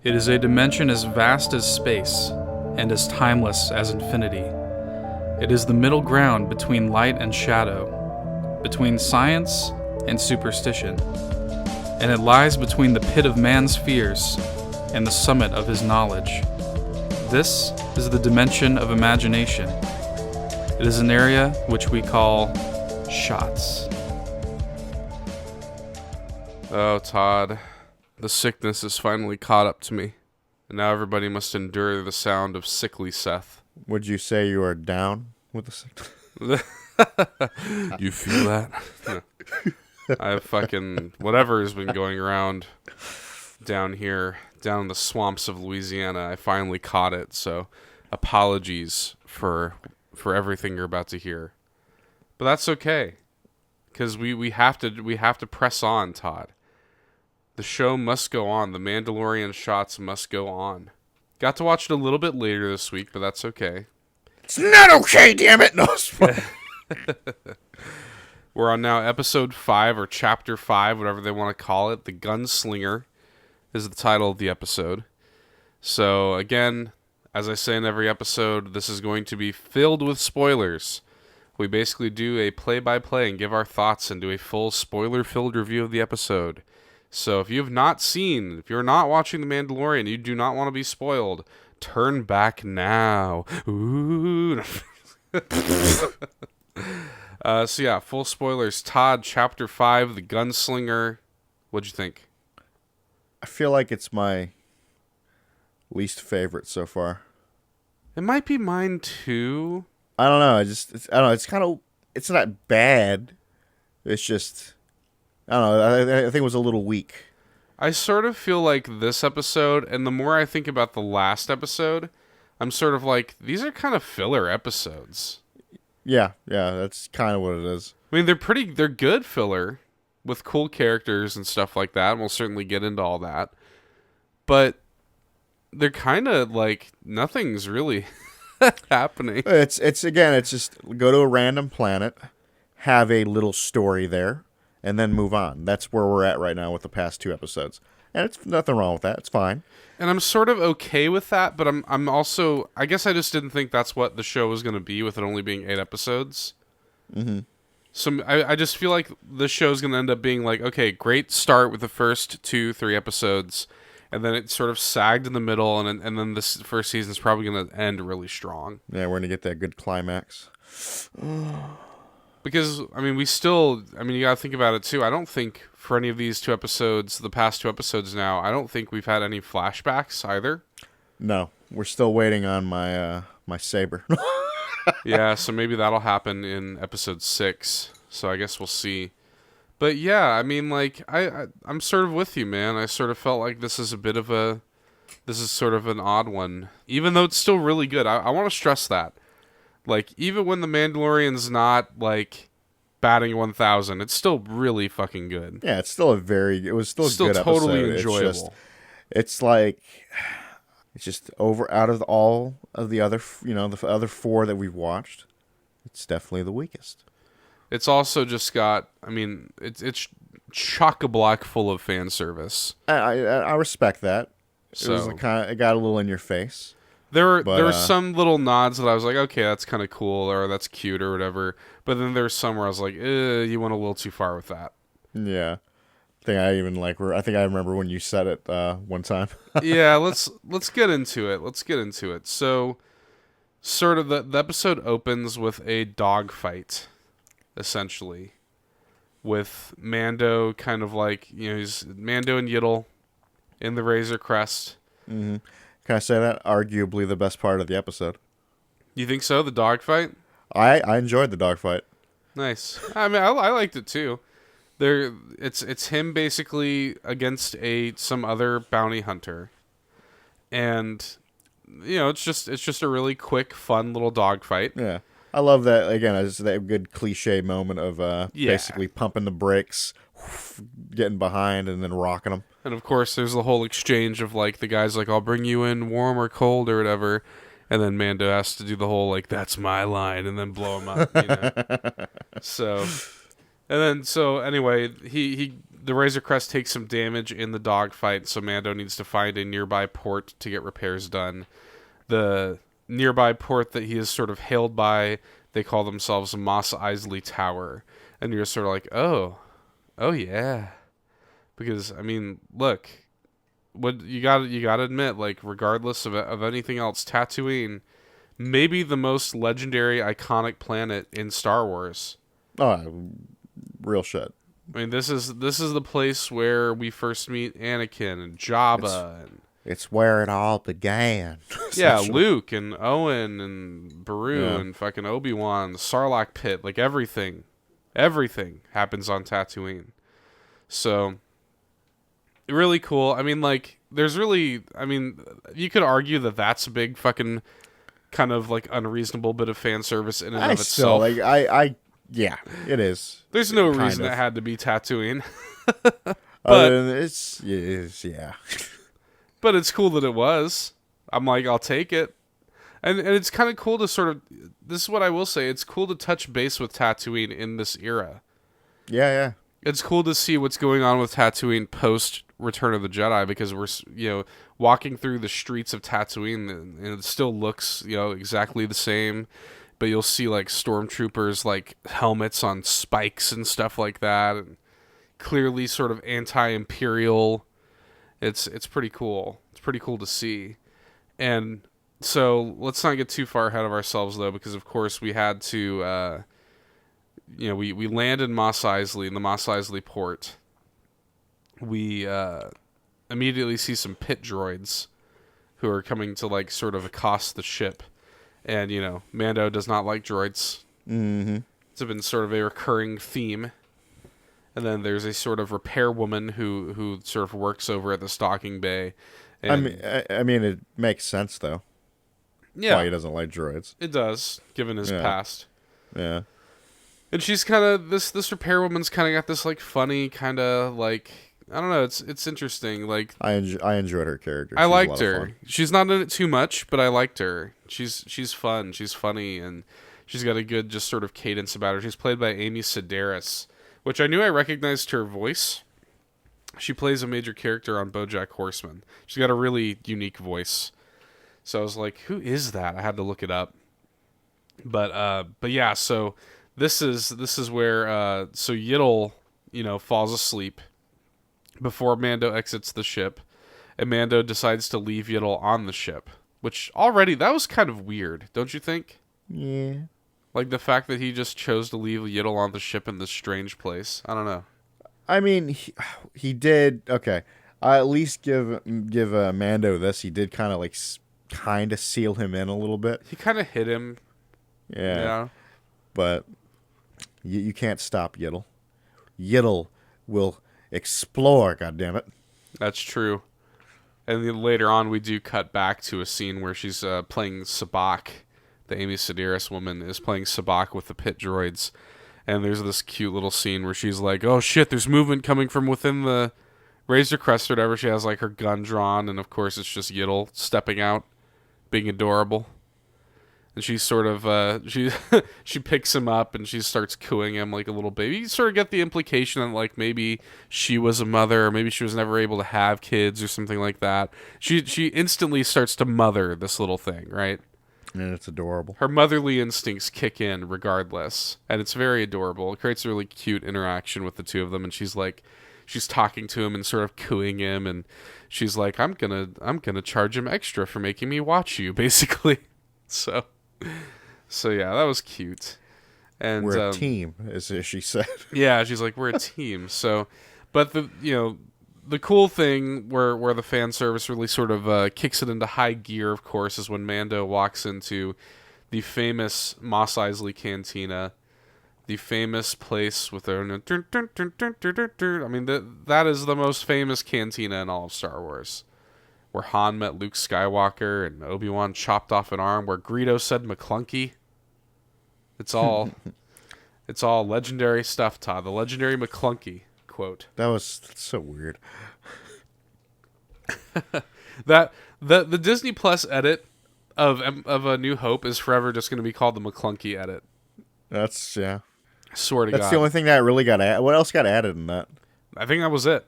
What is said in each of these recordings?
It is a dimension as vast as space, and as timeless as infinity. It is the middle ground between light and shadow, between science and superstition, and it lies between the pit of man's fears and the summit of his knowledge. This is the dimension of imagination. It is an area which we call shots. Oh, Todd. The sickness has finally caught up to me, and now everybody must endure the sound of sickly Seth. Would you say you are down with the sickness? You feel that? I have fucking whatever has been going around down here, down in the swamps of Louisiana. I finally caught it, so apologies for everything you're about to hear. But that's okay, because we have to press on, Todd. The show must go on. The Mandalorian shots must go on. Got to watch it a little bit later this week, but that's okay. It's not okay, damn it! No. We're on now episode 5 or chapter 5, whatever they want to call it. The Gunslinger is the title of the episode. So again, as I say in every episode, this is going to be filled with spoilers. We basically do a play-by-play and give our thoughts and do a full spoiler-filled review of the episode. So if you have not seen, if you're not watching The Mandalorian, you do not want to be spoiled, turn back now. Ooh. So yeah, full spoilers. Todd, chapter 5, The Gunslinger. What'd you think? I feel like it's my least favorite so far. It might be mine too. I don't know. I don't know. It's kind of, it's not bad. It's just, I don't know. I think it was a little weak. I sort of feel like this episode, and the more I think about the last episode, I'm sort of like, these are kind of filler episodes. Yeah, that's kind of what it is. I mean, they're good filler with cool characters and stuff like that, and we'll certainly get into all that. But they're kind of like, nothing's really happening. It's just go to a random planet, have a little story there, and then move on. That's where we're at right now with the past 2 episodes. And it's nothing wrong with that. It's fine. And I'm sort of okay with that, but I'm also, I guess I just didn't think that's what the show was going to be with it only being 8 episodes. Mm-hmm. So I just feel like the show's going to end up being like, okay, great start with the first 2-3 episodes, and then it sort of sagged in the middle, and then this first season's probably going to end really strong. Yeah, we're going to get that good climax. Because, I mean, you got to think about it, too. I don't think for any of these 2 episodes, the past 2 episodes now, I don't think we've had any flashbacks either. No, we're still waiting on my my saber. Yeah, so maybe that'll happen in episode 6. So I guess we'll see. But yeah, I mean, like, I'm sort of with you, man. I sort of felt like this is sort of an odd one. Even though it's still really good. I want to stress that. Like, even when The Mandalorian's not, like, batting 1,000, it's still really fucking good. Yeah, it was still a good totally episode. enjoyable. It's just over out of all of the other, the other 4 that we've watched. It's definitely the weakest. It's also just got, I mean, it's chock-a-block full of fan service. I respect that. So, it got a little in your face. There were some little nods that I was like, okay, that's kind of cool, or that's cute, or whatever. But then there's some where I was like, you went a little too far with that. Yeah. I think I remember when you said it one time. Yeah, let's get into it. So, sort of the episode opens with a dogfight, essentially, with Mando kind of like, he's Mando and Yiddle in the Razor Crest. Mm-hmm. Can I say that? Arguably the best part of the episode. You think so? The dogfight? I enjoyed the dogfight. Nice. I mean, I liked it too. It's him basically against some other bounty hunter, and it's just a really quick, fun little dogfight. Yeah, I love that. Again, it's that good cliche moment of basically pumping the brakes, getting behind, and then rocking them. And of course, there's the whole exchange of like the guy's like, "I'll bring you in warm or cold or whatever," and then Mando has to do the whole like, "That's my line," and then blow him up. So. And then, so anyway, the Razor Crest takes some damage in the dogfight, so Mando needs to find a nearby port to get repairs done. The nearby port that he is sort of hailed by, they call themselves Mos Eisley Tower. And you're sort of like, oh yeah. Because, I mean, look, what you gotta admit, like, regardless of anything else, Tatooine, maybe the most legendary, iconic planet in Star Wars. Oh, real shit. I mean, this is the place where we first meet Anakin and Jabba. It's where it all began. Yeah, Luke and Owen and Beru Yeah. and fucking Obi-Wan, the Sarlacc pit, like everything happens on Tatooine. So, really cool. I mean, like, you could argue that that's a big fucking kind of like unreasonable bit of fan service in and of itself. Yeah, it is. There's no Kind reason of. it had to be Tatooine. Other than yeah. But it's cool that it was. I'm like, I'll take it. And it's kind of cool to sort of, this is what I will say, it's cool to touch base with Tatooine in this era. Yeah. It's cool to see what's going on with Tatooine post Return of the Jedi, because we're, walking through the streets of Tatooine and it still looks, exactly the same. But you'll see like stormtroopers, like helmets on spikes and stuff like that, and clearly sort of anti-imperial. It's pretty cool. It's pretty cool to see. And so let's not get too far ahead of ourselves though, because of course we had to, we land in Mos Eisley, in the Mos Eisley port. We immediately see some pit droids who are coming to like sort of accost the ship. And, Mando does not like droids. Mm-hmm. It's been sort of a recurring theme. And then there's a sort of repair woman who sort of works over at the stocking bay. And I mean, it makes sense, though. yeah, Why he doesn't like droids. it does, given his past. Yeah. And she's kind of, this repair woman's kind of got this, like, funny kind of, like, I don't know, it's interesting. Like, I enjoyed her character. I She was a liked lot of her. fun. She's not in it too much, but I liked her. She's fun. She's funny, and she's got a good just sort of cadence about her. She's played by Amy Sedaris, which I knew I recognized her voice. She plays a major character on BoJack Horseman. She's got a really unique voice. So I was like, who is that? I had to look it up. But yeah, so this is where so Yiddle, falls asleep before Mando exits the ship, and Mando decides to leave Yiddle on the ship, which already, that was kind of weird, don't you think? Yeah. Like the fact that he just chose to leave Yiddle on the ship in this strange place. I don't know. I mean, he did. Okay, I at least give Mando this. He did kind of like kind of seal him in a little bit. He kind of hit him. Yeah. But you can't stop Yiddle. Yiddle will explore. God damn it. That's true. And then later on, we do cut back to a scene where she's playing Sabacc. The Amy Sedaris woman is playing Sabacc with the pit droids. And there's this cute little scene where she's like, oh shit, there's movement coming from within the Razor Crest or whatever. She has like her gun drawn, and of course it's just Yiddle stepping out, being adorable. And she's sort of, she picks him up and she starts cooing him like a little baby. You sort of get the implication that like maybe she was a mother, or maybe she was never able to have kids or something like that. She instantly starts to mother this little thing, right? And it's adorable. Her motherly instincts kick in regardless, and it's very adorable. It creates a really cute interaction with the two of them, and she's talking to him and sort of cooing him, and she's like, I'm gonna charge him extra for making me watch you, basically. So yeah, that was cute. And we're a team, as she said. Yeah, she's like, we're a team. So, but the cool thing where the fan service really sort of kicks it into high gear, of course, is when Mando walks into the famous Mos Eisley Cantina, the famous place with their... I mean, that is the most famous cantina in all of Star Wars. Where Han met Luke Skywalker and Obi-Wan chopped off an arm, where Greedo said McClunky. It's all legendary stuff, Todd. The legendary McClunky quote. That was so weird. That the Disney Plus edit of A New Hope is forever just going to be called the McClunky edit. That's, yeah. I swear to That's God. the only thing that really got added. What else got added in that? I think that was it.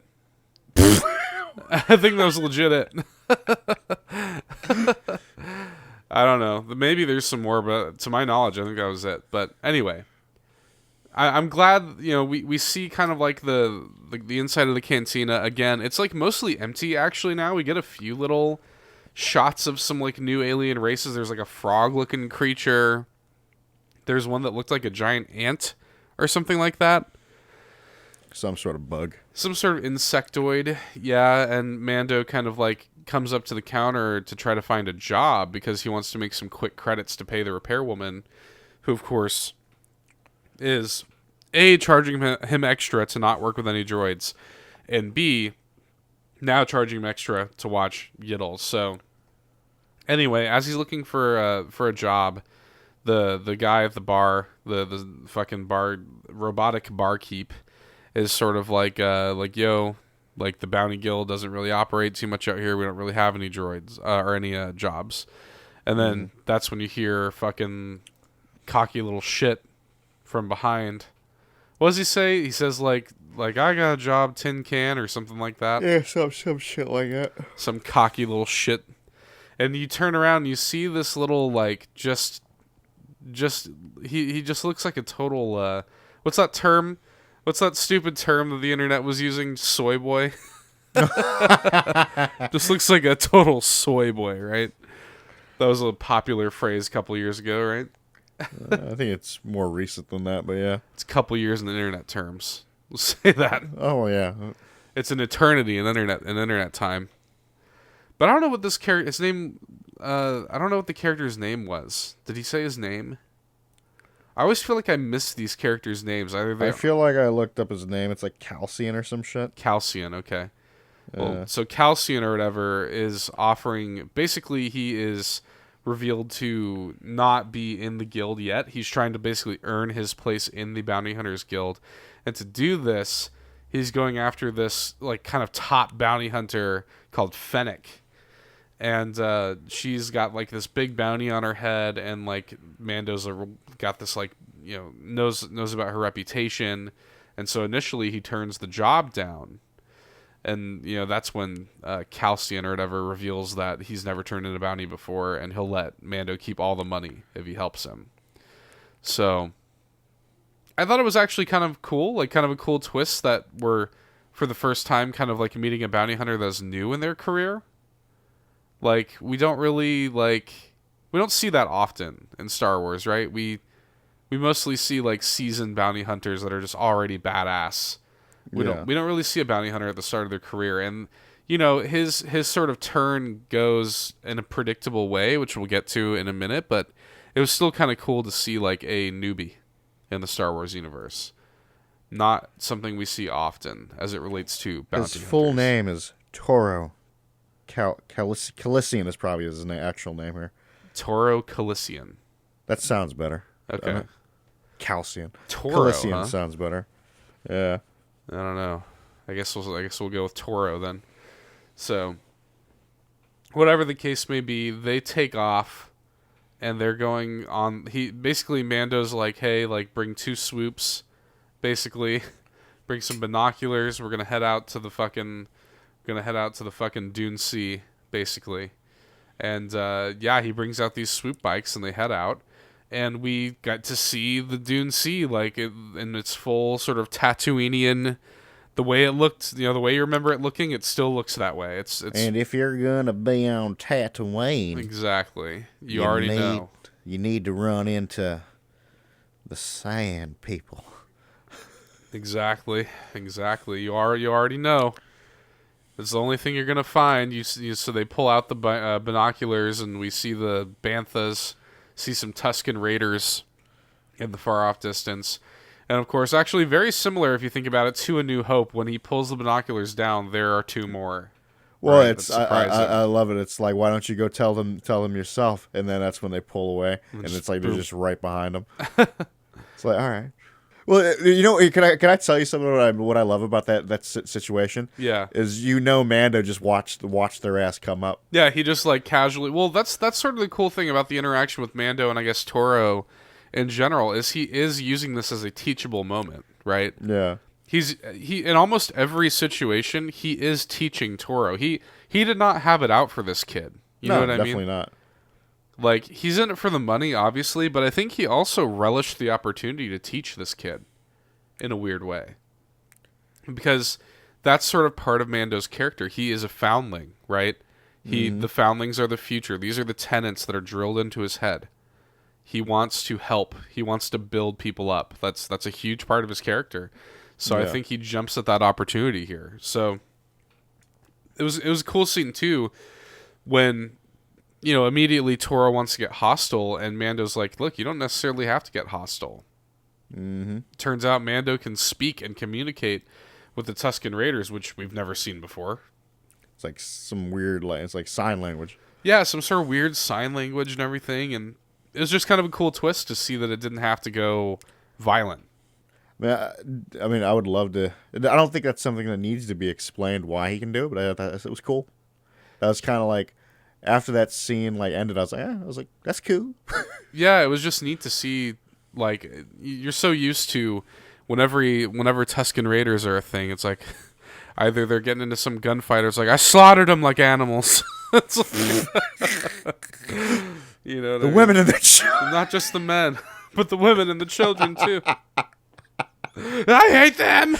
I think that was legit it. I don't know. Maybe there's some more, but to my knowledge, I think that was it. But anyway, I'm glad, we see kind of like the inside of the cantina again. It's like mostly empty actually now. We get a few little shots of some like new alien races. There's like a frog-looking creature. There's one that looked like a giant ant or something like that. Some sort of bug. Some sort of insectoid, yeah, and Mando kind of like comes up to the counter to try to find a job because he wants to make some quick credits to pay the repairwoman, who of course is A, charging him extra to not work with any droids, and B, now charging him extra to watch Yiddle. So anyway, as he's looking for a job, the guy at the bar, the fucking robotic barkeep, is sort of like yo, like the bounty guild doesn't really operate too much out here. We don't really have any droids or any jobs. And then that's when you hear fucking cocky little shit from behind. What does he say? He says like I got a job, tin can or something like that. Yeah, some shit like that. Some cocky little shit. And you turn around and you see this little like just he just looks like a total what's that term? What's that stupid term that the internet was using? Soy boy? Just looks like a total soy boy, right? That was a popular phrase a couple years ago, right? I think it's more recent than that, but yeah. It's a couple years in the internet terms. We'll say that. Oh, yeah. It's an eternity in internet time. But I don't know what this character... His name... I don't know what the character's name was. Did he say his name? I always feel like I miss these characters' names. I feel like I looked up his name. It's like Calcian or some shit. Calcian, okay. Well, so Calcian or whatever is offering... Basically, he is revealed to not be in the guild yet. He's trying to basically earn his place in the Bounty Hunters Guild. And to do this, he's going after this like kind of top bounty hunter called Fennec. And she's got like this big bounty on her head, and like Mando's got this like knows about her reputation, and so initially he turns the job down, and that's when Calcian or whatever reveals that he's never turned in a bounty before, and he'll let Mando keep all the money if he helps him. So I thought it was actually kind of cool, like kind of a cool twist that we're for the first time kind of like meeting a bounty hunter that's new in their career. Like, we don't see that often in Star Wars, right? We mostly see, like, seasoned bounty hunters that are just already badass. We don't really see a bounty hunter at the start of their career. And, his sort of turn goes in a predictable way, which we'll get to in a minute, but it was still kind of cool to see, like, a newbie in the Star Wars universe. Not something we see often as it relates to bounty hunters. His full name is Toro. Calician is probably his actual name here. Toro Calician. That sounds better. Okay. Calcian. Toro, Calician sounds better. Yeah. I don't know. I guess we'll go with Toro then. So, whatever the case may be, they take off, and they're going on. Mando's like, hey, like bring 2 swoops, basically, bring some binoculars. We're gonna head out to the fucking Dune Sea, basically. And he brings out these swoop bikes and they head out, and we got to see the Dune Sea like in its full sort of Tatooinean, the way it looked, the way you remember it looking. It still looks that way. It's and if you're gonna be on Tatooine, exactly, you already know you need to run into the Sand People. Exactly. You already know. It's the only thing you're gonna find. So they pull out the binoculars, and we see the banthas, see some Tusken Raiders in the far off distance, and of course, actually very similar if you think about it to A New Hope. When he pulls the binoculars down, there are 2 more. Well, right? I love it. It's like, why don't you go tell them yourself? And then that's when they pull away, and it's like they're just right behind them. It's like, all right. Well, can I tell you something what I love about that situation? Yeah, is Mando just watched their ass come up. Yeah, he just like casually. Well, that's sort of the cool thing about the interaction with Mando and I guess Toro, in general is he is using this as a teachable moment, right? Yeah. He in almost every situation he is teaching Toro. He did not have it out for this kid. You know what I mean? Definitely not. Like, he's in it for the money, obviously, but I think he also relished the opportunity to teach this kid in a weird way. Because that's sort of part of Mando's character. He is a foundling, right? The foundlings are the future. These are the tenets that are drilled into his head. He wants to help. He wants to build people up. That's a huge part of his character. So I think he jumps at that opportunity here. So it was a cool scene too, when, you know, immediately Toro wants to get hostile, and Mando's like, "Look, you don't necessarily have to get hostile." Mm-hmm. Turns out Mando can speak and communicate with the Tusken Raiders, which we've never seen before. It's like some weird, it's like sign language. Yeah, some sort of weird sign language and everything, and it was just kind of a cool twist to see that it didn't have to go violent. I mean, I would love to. I don't think that's something that needs to be explained why he can do it, but I thought it was cool. That was kind of like, after that scene ended, I was like, that's cool. Yeah, it was just neat to see. Like, you're so used to whenever Tusken Raiders are a thing, it's like either they're getting into some gunfight or it's like, I slaughtered them like animals. It's like, you know, the women and the children, not just the men, but the women and the children too. I hate them.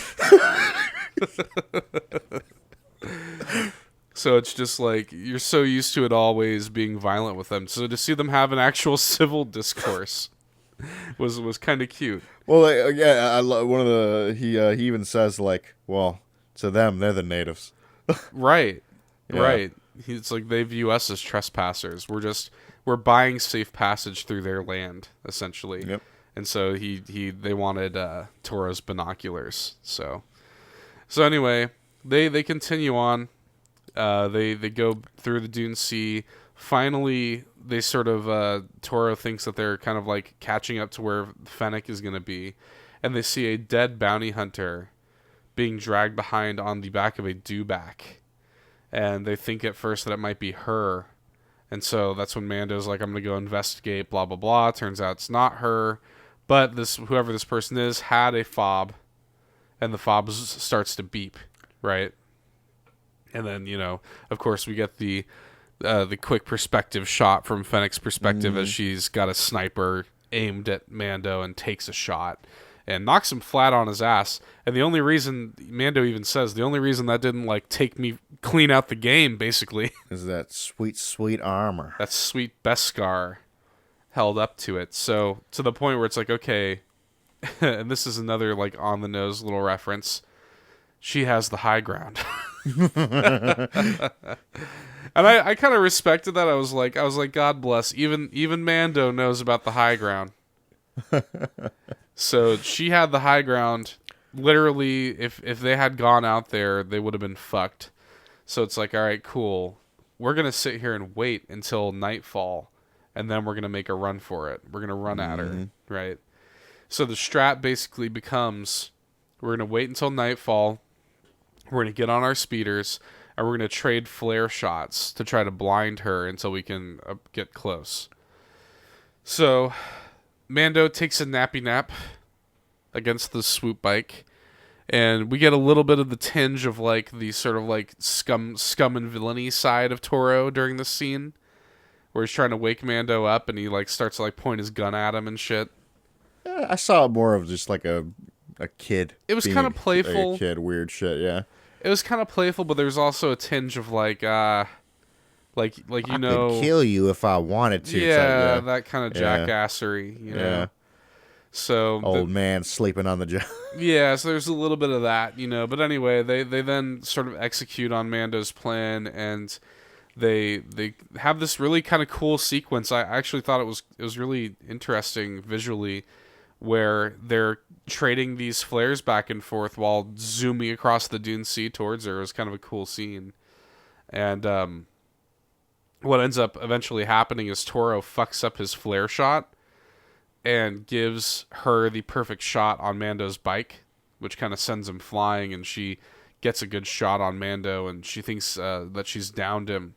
So it's just like, you're so used to it always being violent with them. So to see them have an actual civil discourse was kind of cute. Well, yeah, I love one of the he even says, like, well, to them they're the natives. Right. Yeah. Right. It's like they view us as trespassers. We're buying safe passage through their land, essentially. Yep. And so they wanted Toro's binoculars. So anyway, they continue on. They go through the Dune Sea. Finally, they sort of Toro thinks that they're kind of like catching up to where Fennec is going to be, and they see a dead bounty hunter being dragged behind on the back of a dewback, and they think at first that it might be her. And so that's when Mando's like, I'm going to go investigate, blah, blah, blah. Turns out it's not her. But whoever this person is had a fob, and the fob starts to beep, right? And then, you know, of course, we get the quick perspective shot from Fennec's perspective as she's got a sniper aimed at Mando and takes a shot and knocks him flat on his ass. And the only reason, Mando even says, the only reason that didn't, like, take me clean out the game, basically, is that sweet, sweet armor. That sweet Beskar held up to it. So, to the point where it's like, okay, and this is another, like, on-the-nose little reference, she has the high ground. And I kind of respected that. I was like, God bless. Even Mando knows about the high ground. So she had the high ground. Literally, if they had gone out there, they would have been fucked. So it's like, all right, cool. We're gonna sit here and wait until nightfall, and then we're gonna make a run for it. We're gonna run at her, right? So the strat basically becomes, we're gonna wait until nightfall. We're gonna get on our speeders, and we're gonna trade flare shots to try to blind her until we can get close. So Mando takes a nappy nap against the swoop bike, and we get a little bit of the tinge of like the sort of like scum and villainy side of Toro during this scene, where he's trying to wake Mando up, and he like starts to like point his gun at him and shit. I saw it more of just like a kid. It was kind of playful. Like a kid, weird shit. Yeah. It was kind of playful, but there was also a tinge of like you know, I could kill you if I wanted to. Yeah, that kind of jackassery. You know? Yeah. So old man sleeping on the job. Yeah, so there's a little bit of that, you know. But anyway, they then sort of execute on Mando's plan, and they have this really kind of cool sequence. I actually thought it was really interesting visually, where they're trading these flares back and forth while zooming across the Dune Sea towards her. It was kind of a cool scene. And what ends up eventually happening is Toro fucks up his flare shot and gives her the perfect shot on Mando's bike, which kind of sends him flying, and she gets a good shot on Mando, and she thinks that she's downed him,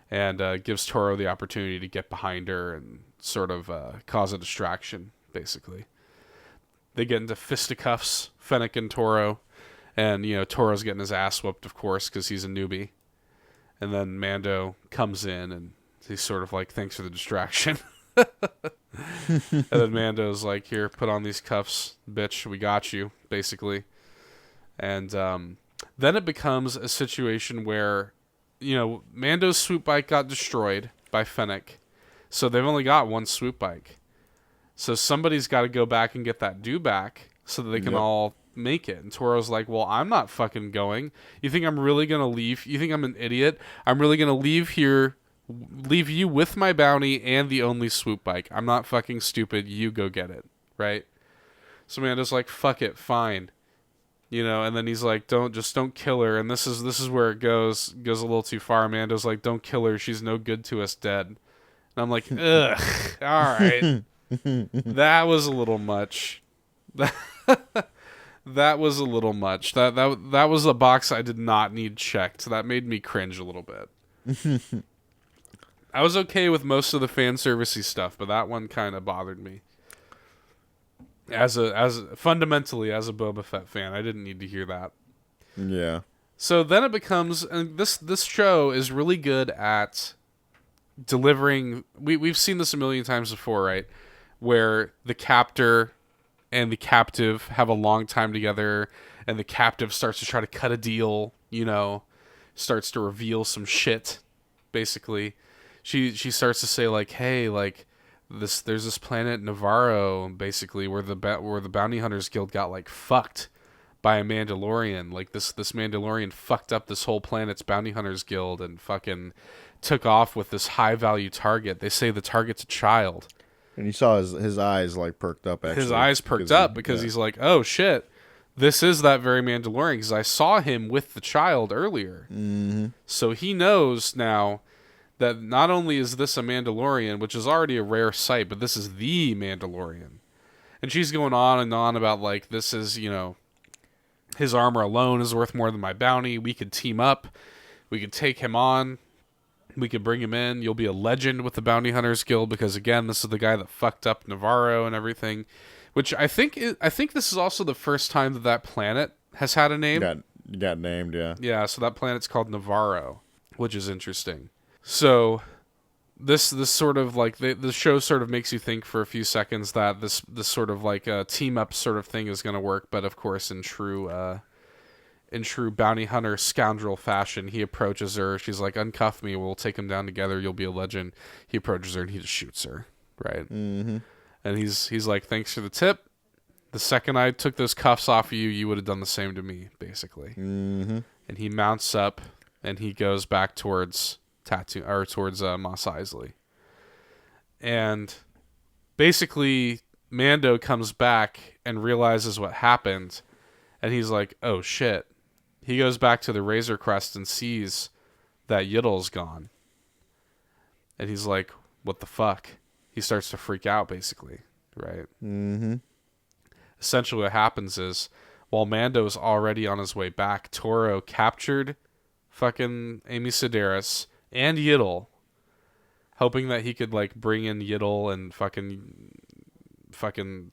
and gives Toro the opportunity to get behind her and sort of cause a distraction. basically. They get into fisticuffs, Fennec and Toro. And, Toro's getting his ass whooped, of course, because he's a newbie. And then Mando comes in, and he's sort of like, thanks for the distraction. And then Mando's like, here, put on these cuffs, bitch, we got you, basically. And then it becomes a situation where, Mando's swoop bike got destroyed by Fennec. So they've only got one swoop bike. So somebody's got to go back and get that due back so that they can all make it. And Toro's like, well, I'm not fucking going. You think I'm really going to leave? You think I'm an idiot? I'm really going to leave you with my bounty and the only swoop bike. I'm not fucking stupid. You go get it. Right? So Mando's like, fuck it. Fine. And then he's like, don't kill her. And this is where it goes a little too far. Mando's like, don't kill her. She's no good to us dead. And I'm like, ugh. All right. That was a little much. That was a little much. That was a box I did not need checked. That made me cringe a little bit. I was okay with most of the fan servicey stuff, but that one kind of bothered me. Fundamentally as a Boba Fett fan, I didn't need to hear that. Yeah. So then it becomes, and this show is really good at delivering. We've seen this a million times before, right? Where the captor and the captive have a long time together, and the captive starts to try to cut a deal, starts to reveal some shit, basically. She starts to say, like, hey, like, there's this planet Navarro, basically, where the Bounty Hunters Guild got, like, fucked by a Mandalorian. Like, this Mandalorian fucked up this whole planet's Bounty Hunters Guild and fucking took off with this high-value target. They say the target's a child. And you saw his eyes, like, perked up, actually. His eyes perked up because he's like, oh, shit, this is that very Mandalorian, because I saw him with the child earlier. Mm-hmm. So he knows now that not only is this a Mandalorian, which is already a rare sight, but this is the Mandalorian. And she's going on and on about, like, this is, his armor alone is worth more than my bounty. We could team up. We could take him on. We could bring him in. You'll be a legend with the Bounty Hunters Guild because, again, this is the guy that fucked up Navarro and everything. Which I think this is also the first time that planet has had a name. Got named, yeah. Yeah, so that planet's called Navarro, which is interesting. So this sort of like the show sort of makes you think for a few seconds that this sort of like a team up sort of thing is going to work, but of course in true bounty hunter scoundrel fashion, he approaches her. She's like, uncuff me, we'll take him down together, you'll be a legend. He approaches her and he just shoots her, right? Mm-hmm. And he's like, thanks for the tip. The second I took those cuffs off of you, you would have done the same to me, basically. Mm-hmm. And he mounts up and he goes back towards Mos Eisley. And basically Mando comes back and realizes what happened, and he's like, oh shit. He goes back to the Razor Crest and sees that Yiddle's gone. And he's like, what the fuck? He starts to freak out, basically, right? Mm-hmm. Essentially what happens is, while Mando's already on his way back, Toro captured fucking Amy Sedaris and Yiddle, hoping that he could like bring in Yiddle and fucking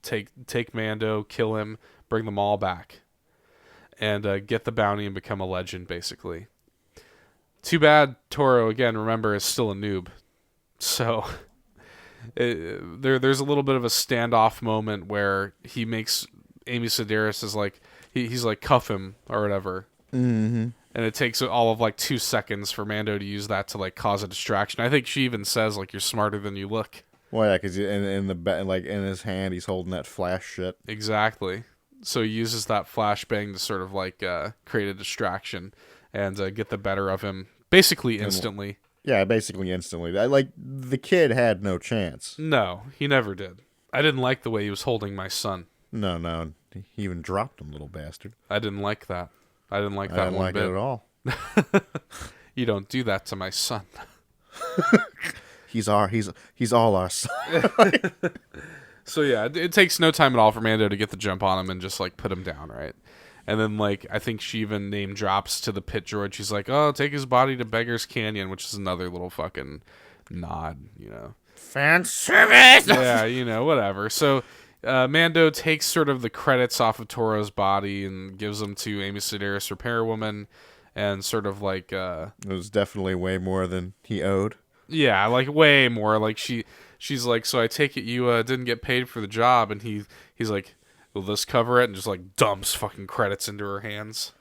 take Mando, kill him, bring them all back, and get the bounty and become a legend, basically. Too bad Toro, again, remember, is still a noob. So there's a little bit of a standoff moment where he makes Amy Sedaris is like he's like, cuff him or whatever. Mm-hmm. And it takes all of like 2 seconds for Mando to use that to like cause a distraction. I think she even says like, you're smarter than you look. Well, yeah, because in his hand he's holding that flash shit. Exactly. So he uses that flashbang to sort of like create a distraction and get the better of him basically instantly. Yeah, basically instantly. The kid had no chance. No, he never did. I didn't like the way he was holding my son. No. He even dropped him, little bastard. I didn't like that. I didn't like that I didn't one like bit. it at all. You don't do that to my son. He's all our son. So yeah, it takes no time at all for Mando to get the jump on him and just like put him down, right? And then like I think she even name drops to the pit droid. She's like, "Oh, take his body to Beggar's Canyon," which is another little fucking nod, Fan service. Yeah, whatever. So Mando takes sort of the credits off of Toro's body and gives them to Amy Sedaris, Repairwoman, and sort of like It was definitely way more than he owed. yeah, like way more. Like she's like, so I take it you didn't get paid for the job, and he's like, will this cover it? And just like dumps fucking credits into her hands.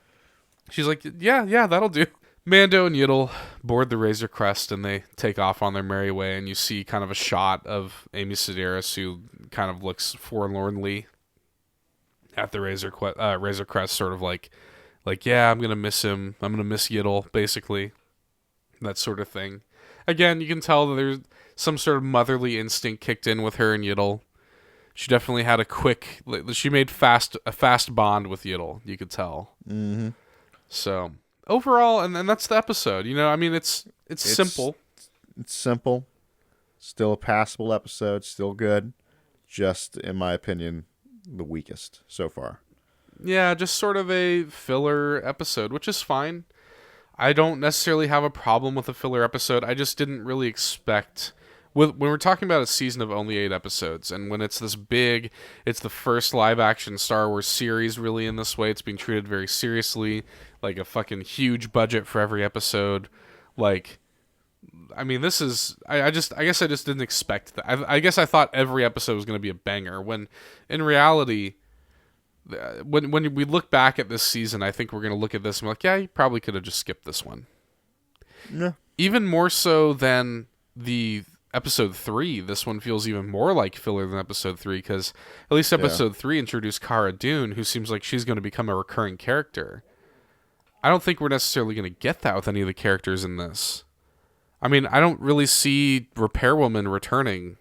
She's like, yeah, that'll do. Mando and Yiddle board the Razor Crest and they take off on their merry way, and you see kind of a shot of Amy Sedaris, who kind of looks forlornly at the Razor Crest, sort of like yeah, I'm gonna miss him. I'm gonna miss Yiddle, basically, that sort of thing. Again, you can tell that there's some sort of motherly instinct kicked in with her and Yiddle. She definitely had she made a fast bond with Yiddle. You could tell. Mm-hmm. So overall, and that's the episode. You know, I mean, it's simple. It's simple. Still a passable episode. Still good. Just, in my opinion, the weakest so far. Yeah, just sort of a filler episode, which is fine. I don't necessarily have a problem with a filler episode. I just didn't really expect... When we're talking about a season of only 8 episodes, and when it's this big, it's the first live-action Star Wars series really in this way. It's being treated very seriously, like a fucking huge budget for every episode. Like, I mean, this is... I guess I just didn't expect that. I guess I thought every episode was going to be a banger, when in reality... When we look back at this season, I think we're going to look at this and be like, yeah, you probably could have just skipped this one. Yeah. Even more so than the episode 3, this one feels even more like filler than episode 3, because at least episode 3 introduced Cara Dune, who seems like she's going to become a recurring character. I don't think we're necessarily going to get that with any of the characters in this. I mean, I don't really see Repairwoman returning.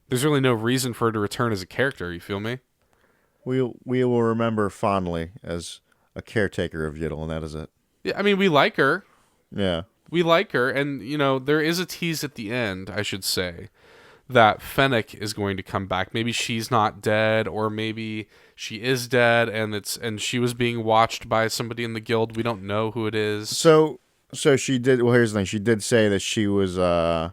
There's really no reason for her to return as a character, you feel me? We will remember fondly as a caretaker of Yiddle, and that is it. Yeah, I mean, we like her. Yeah. We like her, and, you know, there is a tease at the end, I should say, that Fennec is going to come back. Maybe she's not dead, or maybe she is dead, and she was being watched by somebody in the guild. We don't know who it is. So she did... Well, here's the thing. She did say that she was... had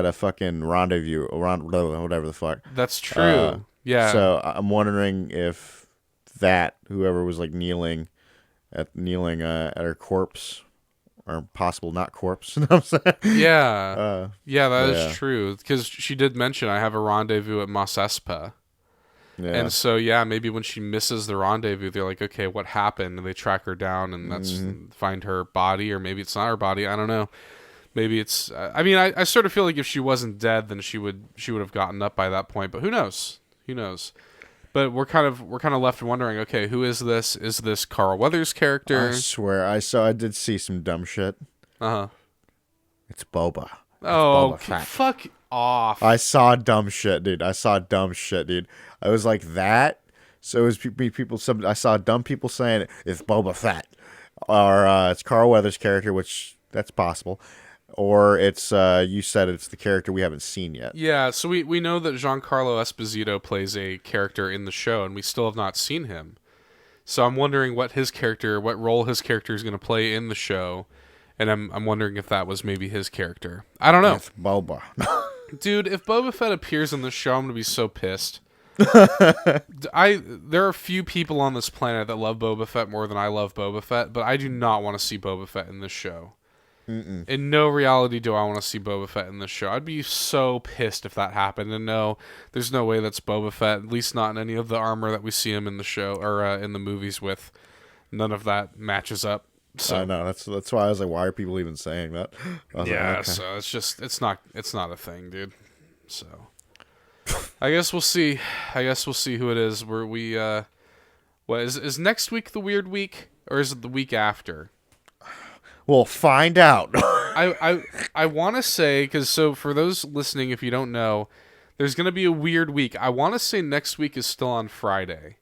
a fucking rendezvous, whatever the fuck. That's true. Yeah. So I'm wondering if whoever was like kneeling at her corpse, or possible not corpse. You know what I'm saying? Yeah. That is true. Because she did mention, I have a rendezvous at Mos Espa. Yeah. And so, yeah, maybe when she misses the rendezvous, they're like, okay, what happened? And they track her down and find her body, or maybe it's not her body. I don't know. Maybe it's... I mean, I sort of feel like if she wasn't dead, then she would have gotten up by that point. But who knows? Who knows? But we're kind of left wondering, okay, who is this? Is this Carl Weathers' character? I swear, I did see some dumb shit. Uh-huh. It's Boba. Oh, Boba Fett. fuck off. I saw dumb shit, dude. I was like, that? So it was people. I saw dumb people saying it's Boba Fett, or it's Carl Weathers' character, which that's possible. Or it's, you said it's the character we haven't seen yet. Yeah, so we know that Giancarlo Esposito plays a character in the show, and we still have not seen him. So I'm wondering what role his character is going to play in the show, and I'm wondering if that was maybe his character. I don't know. It's Boba. Dude, if Boba Fett appears in the show, I'm going to be so pissed. There are few people on this planet that love Boba Fett more than I love Boba Fett, but I do not want to see Boba Fett in this show. Mm-mm. In no reality do I want to see Boba Fett in this show. I'd be so pissed if that happened. And no, there's no way that's Boba Fett, at least not in any of the armor that we see him in the show or in the movies with. None of that matches up. So I know, that's why I was like, why are people even saying that? Yeah, so it's not a thing, dude. So I guess we'll see. Who it is. What is next week the weird week, or is it the week after? We'll find out. I want to say, because so for those listening, if you don't know, there's going to be a weird week. I want to say next week is still on Friday,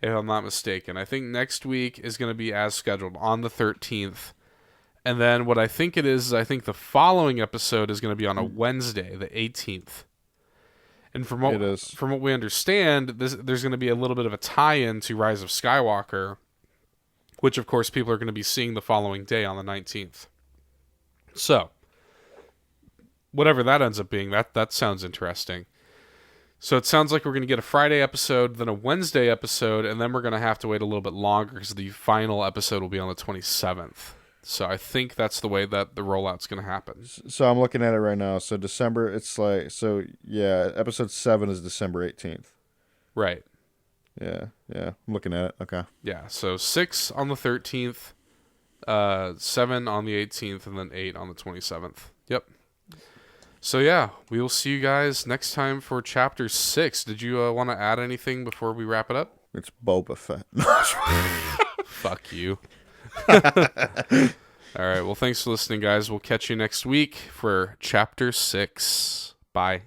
if I'm not mistaken. I think next week is going to be as scheduled on the 13th. And then what I think it is I think the following episode is going to be on a Wednesday, the 18th. And from what we understand, there's going to be a little bit of a tie-in to Rise of Skywalker, which, of course, people are going to be seeing the following day on the 19th. So, whatever that ends up being, that sounds interesting. So it sounds like we're going to get a Friday episode, then a Wednesday episode, and then we're going to have to wait a little bit longer because the final episode will be on the 27th. So I think that's the way that the rollout's going to happen. So I'm looking at it right now. So December, it's like, so yeah, episode 7 is December 18th. Right. Yeah. I'm looking at it. Okay. Yeah, so 6 on the 13th, 7 on the 18th, and then 8 on the 27th. Yep. So yeah, we will see you guys next time for Chapter 6. Did you want to add anything before we wrap it up? It's Boba Fett. Fuck you. All right, well, thanks for listening, guys. We'll catch you next week for Chapter 6. Bye.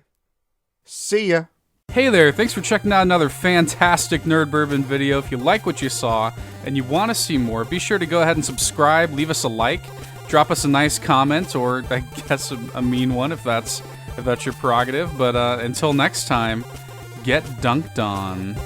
See ya. Hey there, thanks for checking out another fantastic Nerd Bourbon video. If you like what you saw and you want to see more, be sure to go ahead and subscribe, leave us a like, drop us a nice comment, or I guess a mean one if that's your prerogative. But until next time, get dunked on.